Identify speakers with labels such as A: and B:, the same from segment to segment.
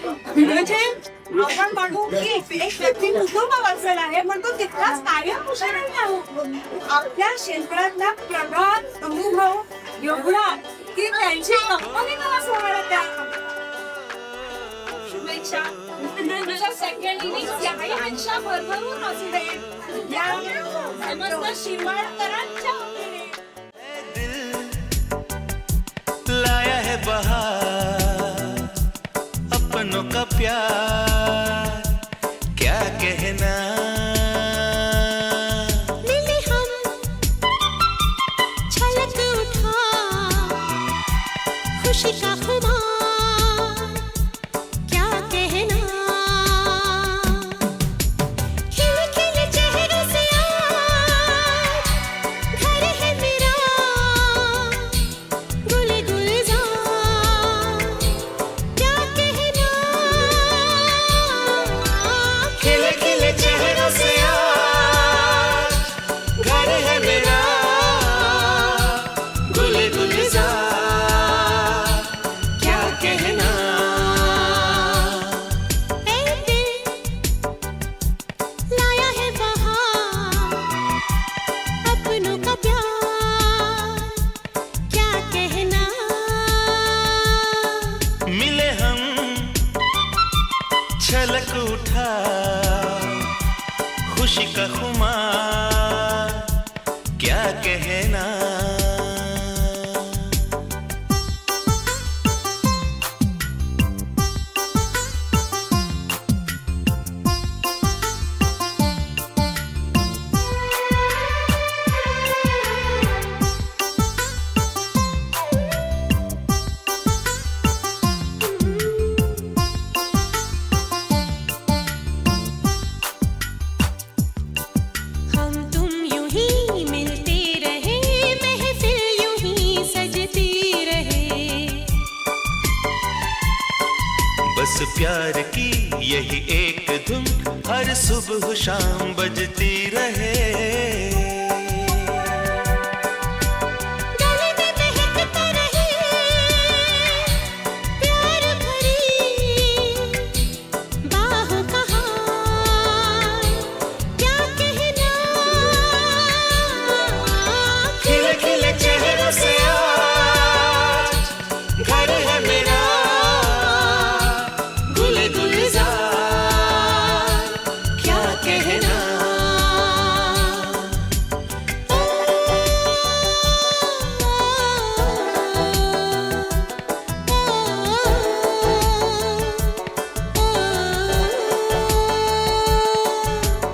A: म्हणजे आपण म्हणू की एक व्यक्ती कुटुंबावाचल आहे पण तो तितकाच कार्यकुशल आहे. आपल्या क्षेत्रातला प्रभाव अनुभव एवढा की त्यांची कंपनी मला सोडायला त्या शुभेच्छा. तुमच्या सेकंड इनिंग याहीपेक्षा भरभरून असू दे या समस्त शिरवाडकरांच्या वतीने.
B: लाया है बहार अपनों का प्यार क्या कहना.
C: मिले हम छलक उठा खुशी का खुमार क्या कहना. खिले खिले चेहरों से आज घर है मेरा गुले गुलजार क्या कहना.
B: खिले खिले चेहरों से आज घर है मेरा गुल गुलजार क्या कहना.
C: ऐ दिल लाया है बहार अपनों का प्यार क्या कहना.
B: मिले हम छलक उठा खुशी का खुमार क्या कहना.
C: हम तुम यूं ही मिलते रहे महफिल यूं ही सजती रहे.
B: बस प्यार की यही एक धुन हर सुबह शाम बजती रहे.
C: गले में महकता रहे प्यार भरी बाहों का हार क्या कहना.
B: खिले खिले चेहरों से आज घर है मेरा गुल गुलजार क्या कहना.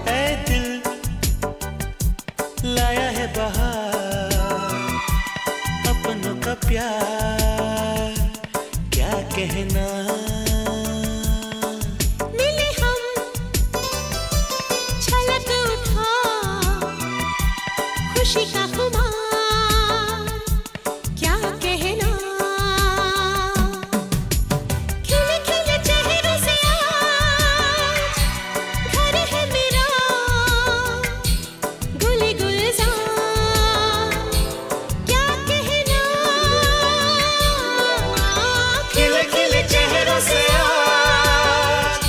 B: ऐ दिल लाया है बहार अपनों का प्यार क्या कहना.
C: मिले हम छलक उठा खुशी का खुमार क्या कहना. खिले खिले चेहरों से आज घर है मेरा गुले गुलजार क्या कहना.
B: खिले खिले चेहरों से आज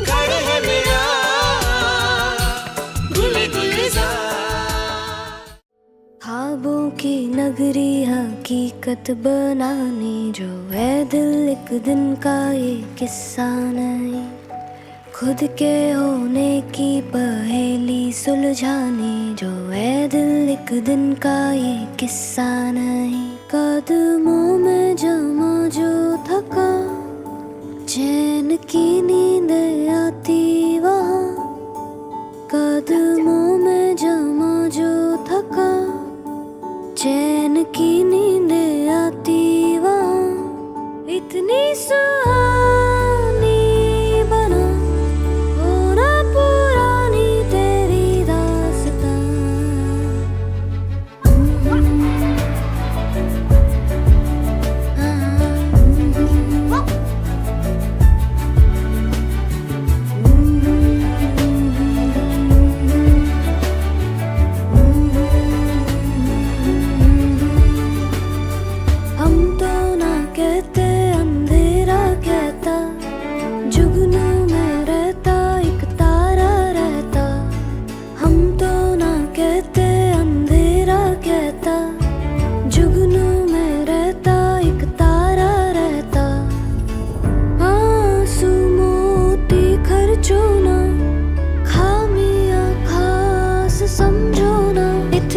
B: घर है मेरा गुल गुलजार.
D: ख्वाबों की नगरी हकीकत बनाने जो है दिल एक दिन का ये किस्सा नहीं. खुद के होने की पहेली सुलझाने जो है दिल एक दिन का ये किस्सा नहीं. कदमों में जमा जो थका चैन की नींद आती वहाँ. कदमों में जमा जो थका चैन की नींद आती वहाँ. इतनी सुहानी बना होना पुरानी तेरी दास्तां.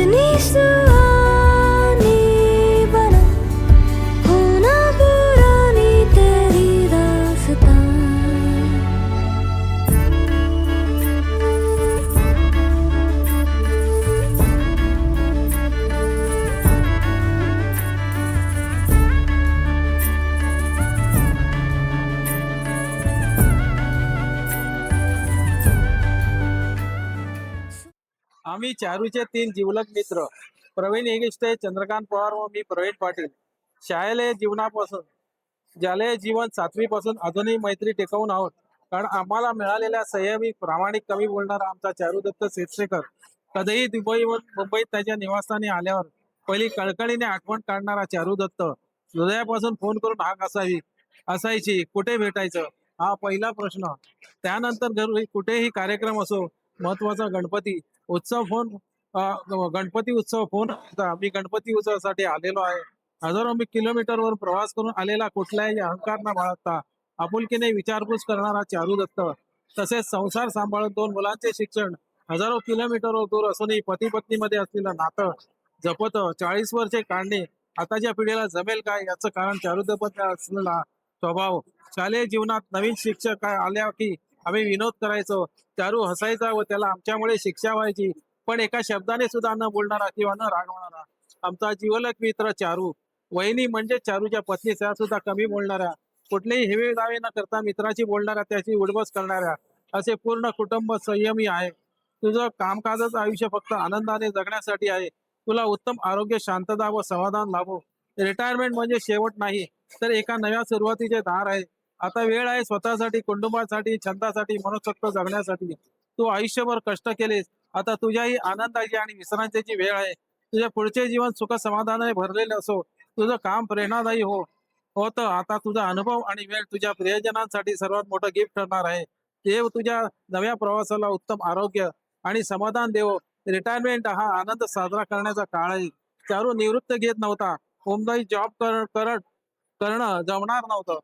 D: इतनी सुहानी बना होना पुरानी तेरी दास्तां।
E: आम्ही चारूचे 3 जिवलग मित्र, प्रवीण हेगिष्टे, चंद्रकांत पवार व मी प्रवीण पाटील. शालेय जीवनापासून शालेय जीवन 7वी पासून अजूनही मैत्री टिकवून आहोत. कारण आम्हाला मिळालेल्या संयमी, प्रामाणिक, कमी बोलणारा आमचा चारुदत्त शिरसेकर कधीही मुंबईत त्याच्या निवासस्थानी आल्यावर पहिली कळकळीने आठवण काढणारा चारुदत्त. हृदयापासून फोन करून हाक असायची, कुठे भेटायचं हा पहिला प्रश्न. त्यानंतर घरी कुठेही कार्यक्रम असो, महत्वाचा गणपती उत्सव गणपती उत्सव फोन होता. मी गणपती उत्सवासाठी आलेलो आहे. हजारो किलोमीटरवर प्रवास करून आलेला, कुठल्याही अहंकार न बाळगता आपुलकीने विचारपूस करणारा चारुदत्त. तसेच संसार सांभाळून 2 मुलांचे शिक्षण, हजारो किलोमीटरवर दूर असूनही पती पत्नीमध्ये असलेलं नातं जपत 40 वर्षे काढणे आताच्या पिढीला जमेल काय याचं कारण चारुदत्त असलेला स्वभाव. शालेय जीवनात नवीन शिक्षक काय आल्या की आम्ही विनोद करायचो. चारू हसायचा व त्याला आमच्यामुळे शिक्षा व्हायची. पण एका शब्दाने सुद्धा न बोलणारा किंवा न रागवणारा आमचा जिवलग मित्र चारू. वहिनी म्हणजे चारूच्या पत्नी, त्या सुद्धा कमी बोलणाऱ्या, कुठलेही हेवे दावे न करता मित्राची बोलणाऱ्या, त्याची उडबस करणाऱ्या, असे पूर्ण कुटुंब संयमी आहे. तुझं कामकाजाचं आयुष्य फक्त आनंदाने जगण्यासाठी आहे. तुला उत्तम आरोग्य, शांतता व समाधान लाभो. रिटायरमेंट म्हणजे शेवट नाही, तर एका नव्या सुरुवातीचे दार आहे. आता वेळ आहे स्वतःसाठी, कुटुंबासाठी, छंदासाठी, मनसोक्त जगण्यासाठी. तू आयुष्यभर कष्ट केलेस, आता तुझ्याही आनंदाची आणि विश्रांतीची वेळ आहे. तुझे पुढचे जीवन सुख समाधानाने भरलेले असो. तुझं काम प्रेरणादायी होतं. आता तुझा अनुभव आणि वेळ तुझ्या प्रियजनांसाठी सर्वात मोठं गिफ्ट ठरणार आहे. देव तुझ्या नव्या प्रवासाला उत्तम आरोग्य आणि समाधान देवो. रिटायरमेंट हा आनंद साजरा करण्याचा काळ आहे. चारू निवृत्त घेत नव्हता. मुंबईत जॉब करणं जमणार नव्हतं.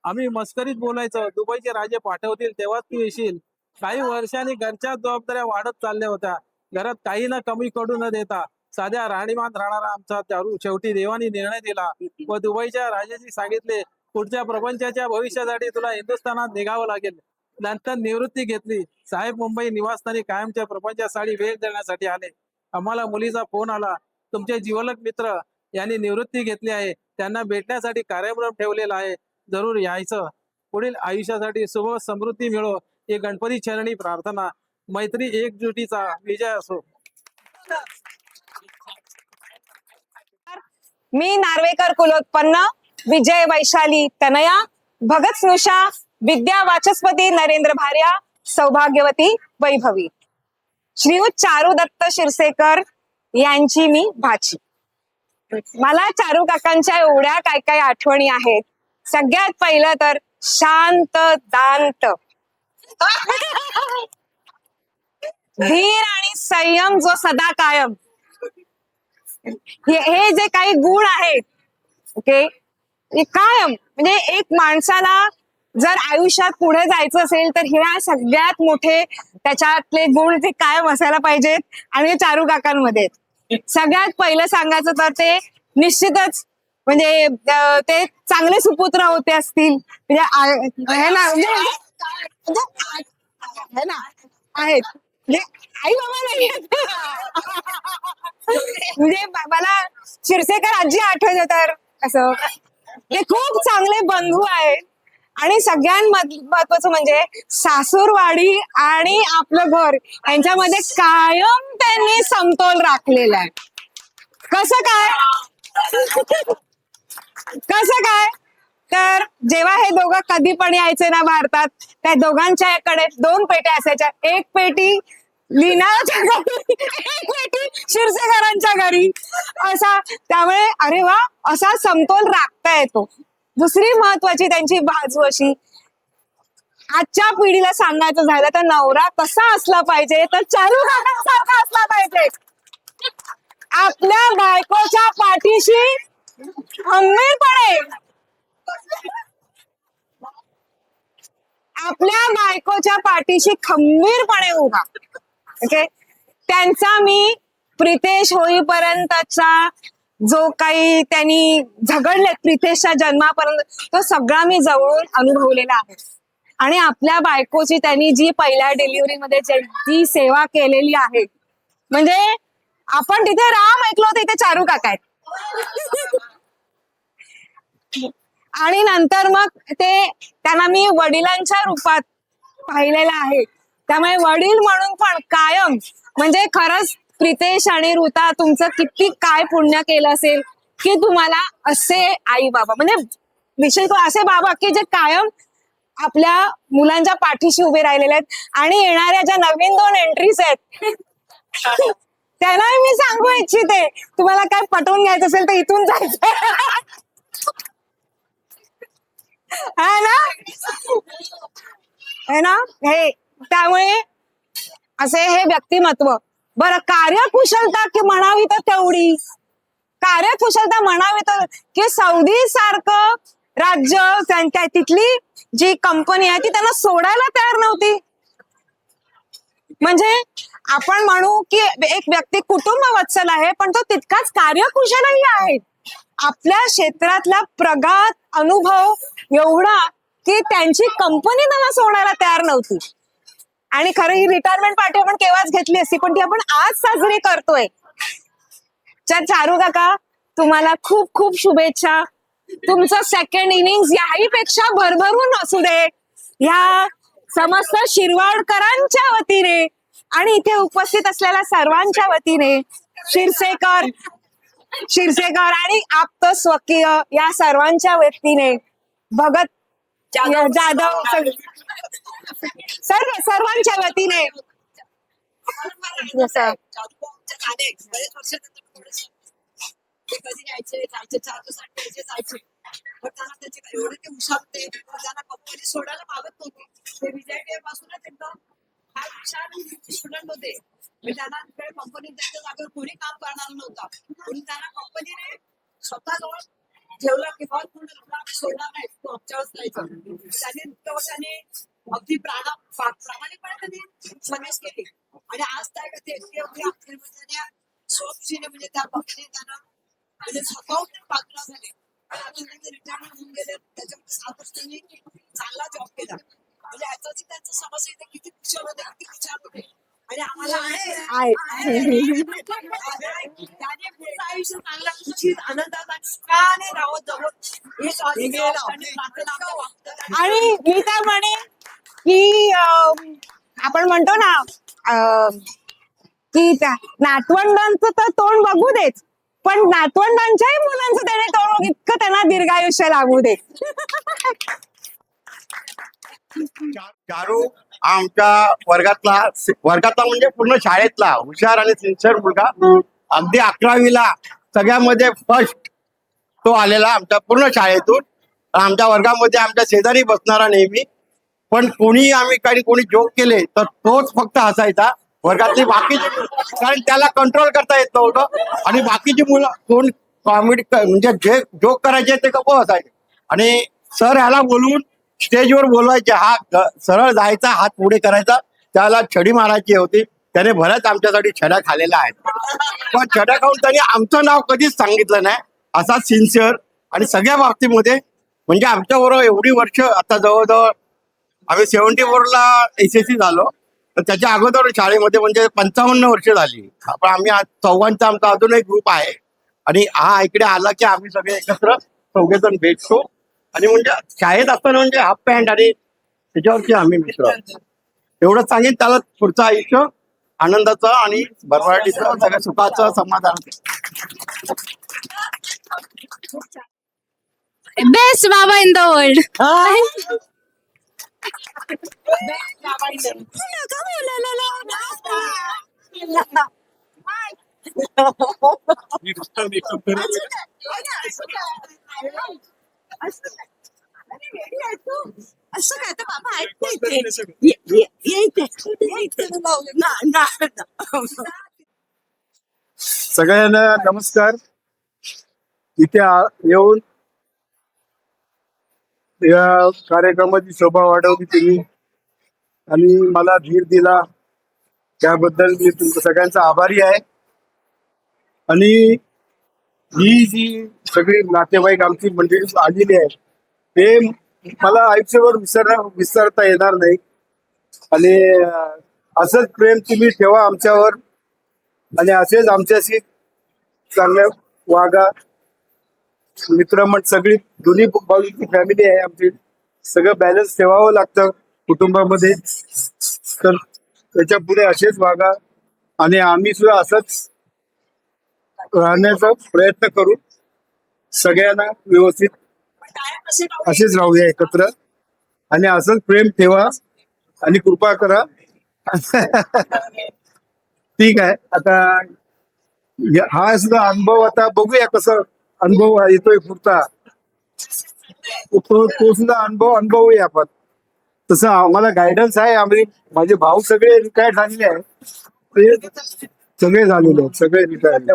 E: आम्ही मस्करीत बोलायचो, दुबईचे राजे पाठवतील तेव्हाच तू येशील. काही वर्षांनी घरच्या जबाबदाऱ्या वाढत चालल्या होत्या. घरात काही ना कमी पडू न देता साध्या राहणीमान राहणारा आमचा चारू शेवटी देवानी निर्णय दिला व दुबईच्या राजाची सांगितले, पुढच्या प्रपंचाच्या भविष्यासाठी तुला हिंदुस्थानात निघावं लागेल. नंतर निवृत्ती घेतली. साहेब मुंबई निवासस्थानी कायमच्या प्रपंचासाठी वेळ देण्यासाठी आले. आम्हाला मुलीचा फोन आला, तुमचे जिवलग मित्र यांनी निवृत्ती घेतली आहे, त्यांना भेटण्यासाठी कार्यक्रम ठेवलेला आहे, जरूर यायचं. पुढील आयुष्यासाठी शुभ समृद्धी मिळो ही गणपती चरणी प्रार्थना. मैत्री एकजुटीचा विजय असो.
A: मी नार्वेकर कुलोत्पन्न विजय वैशाली तनया भगत स्नुषा विद्या वाचस्पती नरेंद्र भार्या सौभाग्यवती वैभवी श्रीयुत चारू दत्त शिरसेकर यांची मी भाची. मला चारू काकांच्या एवढ्या काय काय आठवणी आहेत. सगळ्यात पहिलं तर शांत दांत, धीर आणि संयम जो सदा कायम, हे जे काही गुण आहेत, ओके, हे कायम म्हणजे एक माणसाला जर आयुष्यात पुढे जायचं असेल तर ह्या सगळ्यात मोठे त्याच्यातले गुण ते कायम असायला पाहिजेत. आणि चारू काकांमध्ये सगळ्यात पहिलं सांगायचं तर ते निश्चितच म्हणजे ते चांगले सुपुत्र होते असतील. म्हणजे हे ना आहेत म्हणजे आई बाबा नाही म्हणजे मला शिरसेकर आजी आठवते तर असं ते खूप चांगले बंधू आहेत. आणि सगळ्यात महत्वाचं म्हणजे सासूरवाडी आणि आपलं घर यांच्यामध्ये कायम त्यांनी समतोल राखलेला आहे. कसं काय तर जेव्हा हे दोघं कधी पण यायचे ना भारतात, त्या दोघांच्याकडे 2 पेट्या असायच्या. एक पेटी लीनाच्या घरी, एक पेटी शिरसेकरांच्या घरी, असा. त्यामुळे अरे वा, असा समतोल राखता येतो. दुसरी महत्वाची त्यांची बाजू अशी, आजच्या पिढीला सांगायचं झालं तर नवरा कसा असला पाहिजे तर चारू काकांसारखा असला पाहिजे. आपल्या बायकोच्या पाठीशी खंबीरपणे, आपल्या बायकोच्या पाठीशी खंबीरपणे उभा. ओके,
F: त्यांचा मी प्रितेश होईपर्यंतचा जो काही त्यांनी झगडले प्रितेशच्या जन्मापर्यंत तो सगळा मी जवळून अनुभवलेला आहे. आणि आपल्या बायकोची त्यांनी जी पहिल्या डिलिव्हरीमध्ये जी सेवा केलेली आहे, म्हणजे आपण तिथे राम ऐकलो होतं, इथे चारू काका आहेत. आणि नंतर मग त्यांना मी वडिलांच्या रूपात पाहिलेलं आहे. त्यामुळे वडील म्हणून पण कायम म्हणजे खरंच प्रितेश आणि ऋता तुमचं किती काय पुण्य केलं असेल की तुम्हाला असे आई बाबा, म्हणजे विशेष करून असे बाबा की जे कायम आपल्या मुलांच्या पाठीशी उभे राहिलेले आहेत. आणि येणाऱ्या ज्या नवीन 2 एंट्रीज आहेत त्यांना मी सांगू इच्छिते, तुम्हाला काय पटवून घ्यायचं असेल तर इथून जायचं है ना. हे त्यामुळे असे हे व्यक्तिमत्व. बरं, कार्यकुशलता की म्हणावी तर तेवढी, कार्यकुशलता म्हणावी तर की सौदी सारखं राज्य, त्यांच्या तिथली जी कंपनी आहे ती त्यांना सोडायला तयार नव्हती. म्हणजे आपण म्हणू की एक व्यक्ती कुटुंब वत्सल आहे, पण तो तितकाच कार्यकुशलही आहे. आपल्या क्षेत्रातला प्रगत अनुभव एवढा की त्यांची कंपनी त्यांना सोडायला तयार नव्हती. आणि खरं ही रिटायरमेंट पार्टी आपण केव्हाच घेतली असती, पण ती आपण आज साजरी करतोय. चारू काका, तुम्हाला खूप खूप शुभेच्छा. तुमचं सेकंड इनिंग्स याही पेक्षा भरभरून असू दे. ह्या समस्त शिरवाडकरांच्या वतीने आणि इथे उपस्थित असलेल्या सर्वांच्या वतीने, शिरसेकर आणि आप्त स्वकीय या सर्वांच्या वतीने, भगत जाधव सर्वांच्या वतीने
A: कधी यायचे, जायचे 4 दिवसांनी जायचे. पण त्यांना त्याचे एवढे ते हुशार होते, त्यांना कंपनी सोडायला मागत नव्हती. ते विजय पासूनच एकदम फार हुशार स्टुडंट होते. त्यांना तिकडे कंपनीत त्यांच्या जागेवर कोणी काम करणार नव्हता, म्हणून त्यांना कंपनीने स्वतःजवळ ठेवलं की फार पूर्ण सोडणार नाही, तो आमच्यावरच जायचं. त्यांनी अगदी प्रामाणिकपणे त्यांनी सर्व्हिस केली. आणि आज त्या स्वप्शीने म्हणजे त्या पक्षी त्यांना म्हणजे स्वतःहून पात्र झाले. रिटायरमेंट होऊन गेले, त्याच्यामध्ये 7 वर्षांनी चांगला जॉब केला. म्हणजे याचाच त्यांचं समस्या येते, किती कुशल होते, किती विचार होते. आणि आम्हाला त्याने पुढचं आयुष्य चांगला खुशीत आनंदात आणि सुखाने राहत
F: आणि मी तर म्हणे की आपण म्हणतो ना की त्या नातवंडांचं तर तोंड बघू देत, पण नातवंडांच्याही मुलांचं त्याने तोंड इतकं त्यांना दीर्घायुष्य लागू दे.
G: चारू आमच्या वर्गातला म्हणजे पूर्ण शाळेतला हुशार आणि सिन्सिअर मुलगा. अगदी 11वीला सगळ्यामध्ये फर्स्ट तो आलेला आमच्या पूर्ण शाळेतून. आमच्या वर्गामध्ये आमच्या शेजारी बसणारा नेहमी. पण कोणी जोक केले तर तोच फक्त हसायचा. वर्गातली बाकीची, कारण त्याला कंट्रोल करता येत नव्हतं. आणि बाकीची मुलं कोण कॉमेडी म्हणजे जे जोक करायचे ते गप्प हसायचे. आणि सर ह्याला बोलवून स्टेजवर बोलवायचे. हा सरळ जायचा, हात पुढे करायचा, त्याला छडी मारायची होती. त्याने बऱ्याच आमच्यासाठी छड्या खाल्लेल्या आहेत. पण छड्या खाऊन त्याने आमचं नाव कधीच सांगितलं नाही. असा सिन्सिअर आणि सगळ्या बाबतीमध्ये म्हणजे आमच्याबरोबर एवढी वर्ष, आता जवळजवळ आम्ही 74ला SSC झालो, तर त्याच्या अगोदर शाळेमध्ये म्हणजे 55 वर्ष झाली. पण आम्ही आज चौघांचा आमचा अजून एक ग्रुप आहे. आणि हा इकडे आला की आम्ही सगळे एकत्र चौघेजण भेटतो. आणि म्हणजे शाळेत असताना म्हणजे हाफ पॅन्ट आणि त्याच्यावरती आम्ही मित्र. एवढंच सांगेन, त्याला पुढचं आयुष्य आनंदाचं आणि भरभराटीचं, सगळ्या सुखाचं, समाधानाचं.
C: बेस्ट बाबा इन द वर्ल्ड.
A: असं काय तर बाबा
H: सगळ्यांना नमस्कार. इथे येऊन या कार्यक्रमाची शोभा वाढवली तुम्ही आणि मला धीर दिला. त्याबद्दल मी तुमच्या सगळ्यांचा आभारी आहे. आणि ही जी सगळी नातेवाईक आमची मंडळी आलेली आहे ते मला आयुष्यभर विसरता येणार नाही. आणि असंच प्रेम तुम्ही ठेवा आमच्यावर आणि असेच आमच्याशी चांगल्या वागा. मित्रमंडळ सगळी दोन्ही बाजूची फॅमिली आहे आमची. सगळं बॅलन्स ठेवावं लागतं कुटुंबामध्ये. तर त्याच्या पुढे असेच वागा आणि आम्ही सुद्धा असंच राहण्याचा प्रयत्न करू. सगळ्यांना व्यवस्थित असेच राहूया एकत्र आणि असंच प्रेम ठेवा आणि कृपा करा. ठीक आहे. आता हा सुद्धा अनुभव आता बघूया कसं अनुभव येतोय पुढचा. तो सुद्धा अनुभवूया आपण. तसं आम्हाला गायडन्स आहे. आम्ही माझे भाऊ सगळे रिटायर्ड झालेले आहेत. ते सगळे झालेले आहेत. सगळे रिटायर्ड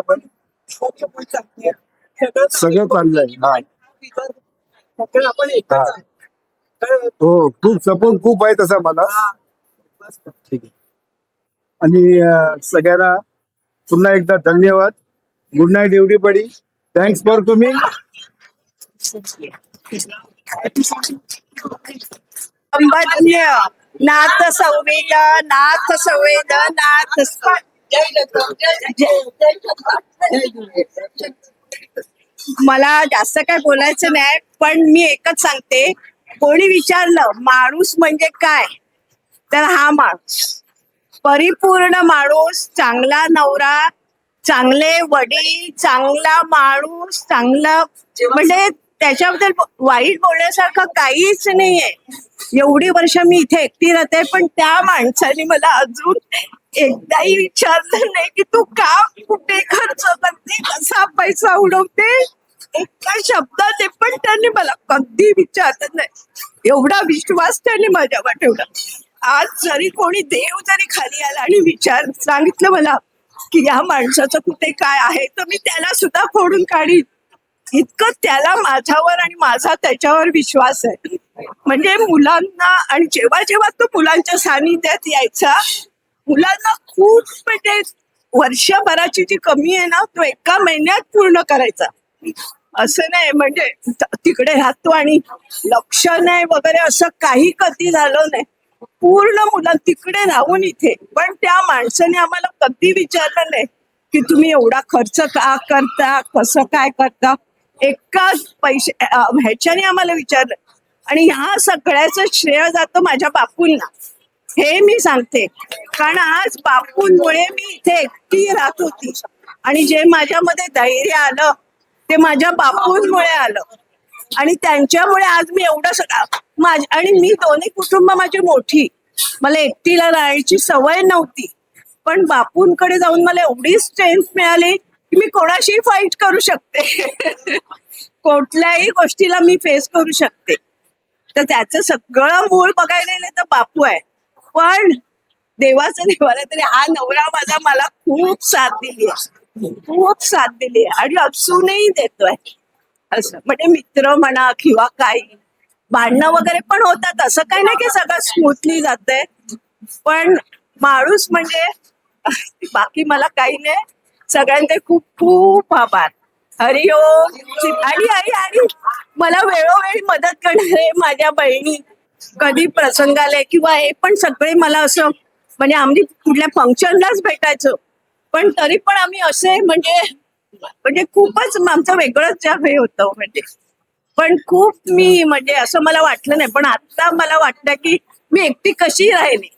H: सगळं चाललंय. हा हो खूप सपोर्ट खूप आहे तसा मला. ठीक आहे. आणि सगळ्यांना पुन्हा एकदा धन्यवाद. Good night everybody. Thanks for तुम्ही.
F: संबंध्य नाथ संवेद नाथ संवेद नाथ मला जास्त काय बोलायचं नाही, पण मी एकच सांगते. कोणी विचारलं माणूस म्हणजे काय, तर हा माणूस परिपूर्ण माणूस, चांगला नवरा, चांगले वडील, चांगला माणूस, चांगला म्हणजे त्याच्याबद्दल वाईट बोलण्यासारखं काहीच नाहीये. एवढी वर्ष मी इथे एकटी राहते, पण त्या माणसाने मला अजून एकदाही विचारलं नाही की तू का कुठे खर्च करते, कसा पैसा उडवते. एका शब्दाने पण त्यांनी मला कधी विचारलं नाही. एवढा विश्वास त्यांनी माझ्यावर ठेवला. आज जरी कोणी देव जरी खाली आला आणि सांगितलं मला की या माणसाचं कुठे काय आहे, तर मी त्याला सुद्धा फोडून काढीन. इतकं त्याला माझ्यावर आणि माझा त्याच्यावर विश्वास आहे. म्हणजे मुलांना, आणि जेव्हा जेव्हा तो मुलांच्या सानिध्यात यायचा, मुलांना खूप म्हणजे वर्षभराची जी कमी आहे ना, तो एका महिन्यात पूर्ण करायचा. असं नाही म्हणजे तिकडे राहतो आणि लक्ष नाही वगैरे असं काही कधी झालं नाही. पूर्ण मुलं तिकडे राहून इथे, पण त्या माणसाने आम्हाला कधी विचारलं नाही की तुम्ही एवढा खर्च का करता, कसं काय करता. एकाच पैसे ह्याच्याने आम्हाला विचारलं. आणि ह्या सगळ्याचं श्रेय जातं माझ्या बापूंना, हे मी सांगते. कारण आज बापूंमुळे मी इथे एकटी राहत होती आणि जे माझ्यामध्ये धैर्य आलं ते माझ्या बापूंमुळे आलं. आणि त्यांच्यामुळे आज मी एवढं सगळं आणि मी दोन्ही कुटुंब माझी मोठी, मला एकटीला राहायची सवय नव्हती. पण बापूंकडे जाऊन मला एवढी स्ट्रेंथ मिळाली की मी कोणाशी फाईट करू शकते. कुठल्याही गोष्टीला मी फेस करू शकते. तर त्याचं सगळं मूळ बघायला गेलं तर बापू आहे. पण देवाचं देवाला तरी हा नवरा माझा मला खूप साथ दिली आहे, खूप साथ दिली आहे आणि असूनही देतोय. असं म्हणजे मित्र म्हणा किंवा काही भांडणं वगैरे पण होतात, असं काही नाही की सगळं स्मूथली जातंय. पण माणूस म्हणजे बाकी मला काही नाही. सगळ्यांचे खूप खूप आभार. हरिओम. आणि मला वेळोवेळी मदत करणारे माझ्या बहिणी, कधी प्रसंग आले किंवा हे पण सगळे मला असं म्हणजे आम्ही कुठल्या फंक्शनलाच भेटायचो, पण तरी पण आम्ही असे म्हणजे खूपच आमचं वेगळंच जग हे होतं. म्हणजे पण खूप मी म्हणजे असं मला वाटलं नाही. पण आता मला वाटतं की मी एकटी कशी राहिली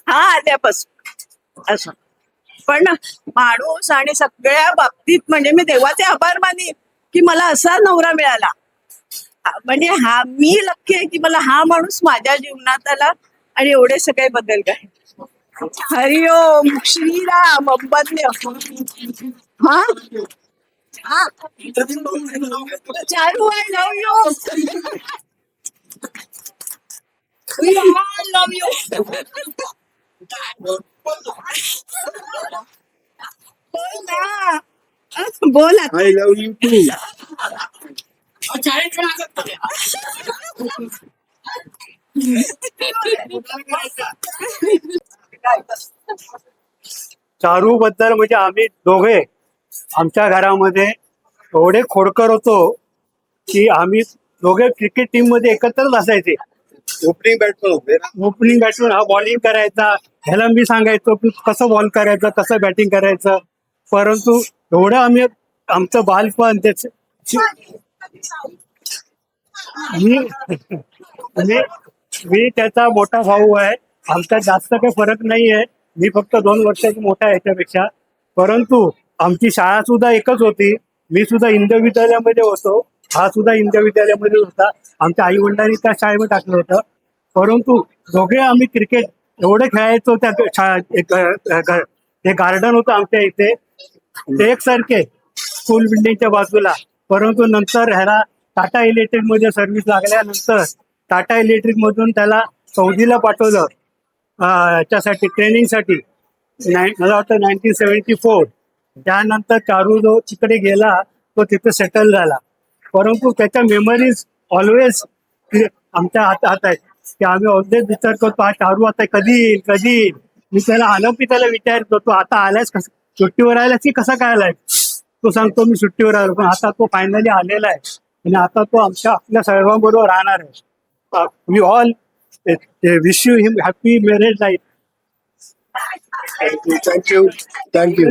F: हा आल्यापासून असं. पण माणूस आणि सगळ्या बाबतीत म्हणजे मी देवाचे आभार माने की मला असा नवरा मिळाला. म्हणजे हा मी लक्की आहे की मला हा माणूस माझ्या जीवनात आला आणि एवढे सगळे बदल काय. हरिओम श्रीराम अंबन्य. हा हा चालू आहे. Love you. Love you. बोल आता.
H: I love you too. Charu बद्दल म्हणजे आम्ही दोघे आमच्या घरामध्ये एवढे खोडकर होतो की आम्ही दोघे क्रिकेट टीम मध्ये एकत्रच असायचे.
G: ओपनिंग बॅट्समन होते ना.
H: ओपनिंग बॅट्समन हा बॉलिंग करायचा, ह्याला मी सांगायचो की कसं बॉल करायचं, कसं बॅटिंग करायचं. परंतु एवढं आम्ही आमचं बालपण त्याच मी त्याचा मोठा भाऊ आहे. आमचा जास्त काही फरक नाही आहे. मी फक्त 2 वर्षाची मोठा आहे याच्यापेक्षा. परंतु आमची शाळा सुद्धा एकच होती. मी सुद्धा इंद्र विद्यालयामध्ये होतो, हा सुद्धा इंद्र विद्यालयामध्ये होता. आमच्या आई वडिलांनी त्या शाळेमध्ये टाकलं होतं. परंतु दोघे आम्ही क्रिकेट एवढं खेळायचो. त्या हे गार्डन होतं आमच्या इथे, ते एकसारखे स्कूल बिल्डिंगच्या बाजूला. परंतु नंतर ह्याला टाटा इलेक्ट्रिक मध्ये सर्व्हिस लागल्यानंतर टाटा इलेक्ट्रिक मधून त्याला सौदीला पाठवलं याच्यासाठी, ट्रेनिंगसाठी. मला वाटतं 1974. त्यानंतर चारू जो तिकडे गेला तो तिथे सेटल झाला. परंतु त्याच्या मेमरीज ऑलवेज आमच्या हातात आहेत की आम्ही ऑलवेज विचार करतो हा चारू आता कधी येईल, कधी येईल. मी त्याला आलो की त्याला विचारतो तू आता आलायस, सुट्टीवर आलायस की कसा काय आलाय. तो सांगतो मी सुट्टीवर आलो. पण आता तो फायनली आलेला आहे आणि आता तो आपल्या सर्वांबरोबर राहणार आहे. We all wish you him happy marriage life.
G: Thank you thank you.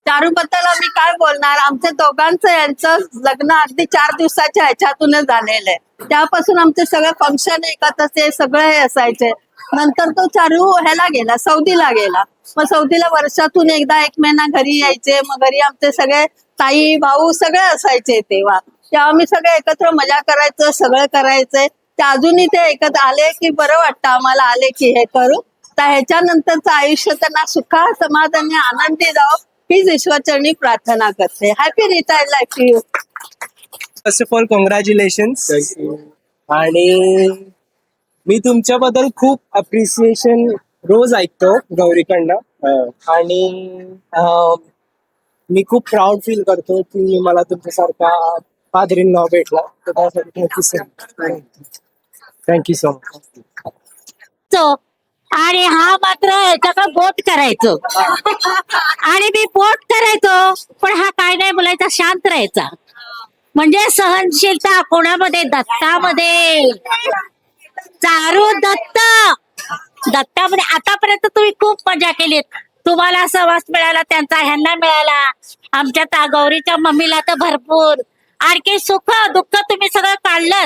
I: Charu बद्दल आम्ही काय बोलणार. आमच्या दोघांचं यांचं लग्न अगदी 4 दिवसाच्या ह्याच्यातूनच झालेलं आहे. त्यापासून आमचे सगळे फंक्शन एकत्रचे सगळे हे असायचे. नंतर तो चारू ह्याला गेला, सौदीला गेला. मग सौदीला वर्षातून एकदा 1 महिना घरी यायचे. मग घरी आमचे सगळे ताई भाऊ सगळे असायचे. तेव्हा आम्ही सगळे एकत्र मजा करायचं, सगळं करायचंय. ते अजूनही ते एकत्र आले की बरं वाटतं आम्हाला, आले की हे करू. तर ह्याच्यानंतरचं आयुष्य त्यांना सुखा समाधानी आनंदी जावं हीच ईश्वरचरणी प्रार्थना करते. Happy retired life to you.
J: First of all congratulations. आणि मी तुमच्याबद्दल खूप अप्रिसिएशन रोज ऐकतो गौरीकडनं. आणि मी खूप प्राऊड फील करतो की मला तुमच्यासारखा फादर इन लॉ भेटला. तर त्यासाठी थँक्यू सो मच.
K: आणि हा मात्र ह्याच्याकडे बोट करायचो आणि मी बोट करायचो. पण हा काय नाही बोलायचा, शांत राहायचा. म्हणजे सहनशीलता कोणामध्ये, दत्तामध्ये. चारू दत्तामध्ये आतापर्यंत तुम्ही खूप मजा केलीत. तुम्हाला सहवास मिळाला त्यांचा, ह्यांना मिळाला. आमच्या गौरीच्या मम्मीला तर भरपूर. आणखी सुख दुःख तुम्ही सगळं काढलं.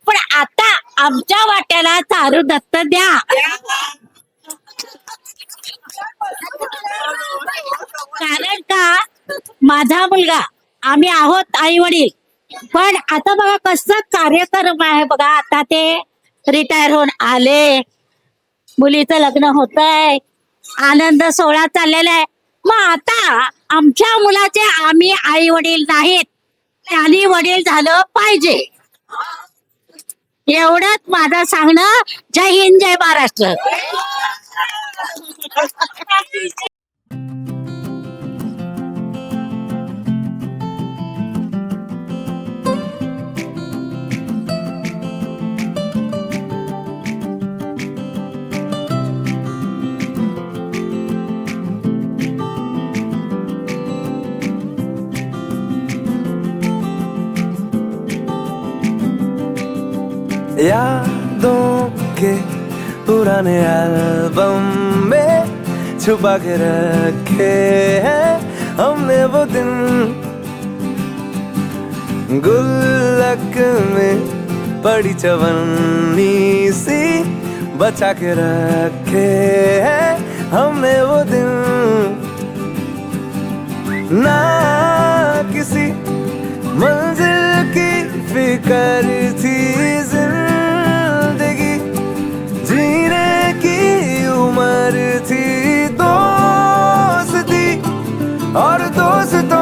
K: पण आता आमच्या वाट्याला चारू दत्त द्या. कारण का माझा मुलगा, आम्ही आहोत आई वडील. पण आता बघा कसं कार्यक्रम आहे बघा. आता ते रिटायर होऊन आले, मुलीचं लग्न होतंय, आनंद सोहळा चाललेला आहे. मग आता आमच्या मुलाचे आम्ही आई वडील नाहीत, त्यांनी वडील झालं पाहिजे. एवढंच माझं सांगणं. जय हिंद, जय महाराष्ट्र.
B: यादों के पुराने एल्बम में छुपा के रखे हैं हमने वो दिन. गुल्लक में पड़ी चवन्नी सी बचा के रखे हैं हमने वो दिन. ना किसी मंजिल की फिक्र थी, जिंदगी जीने की उम्र थी. दोस्ती और दोस्तों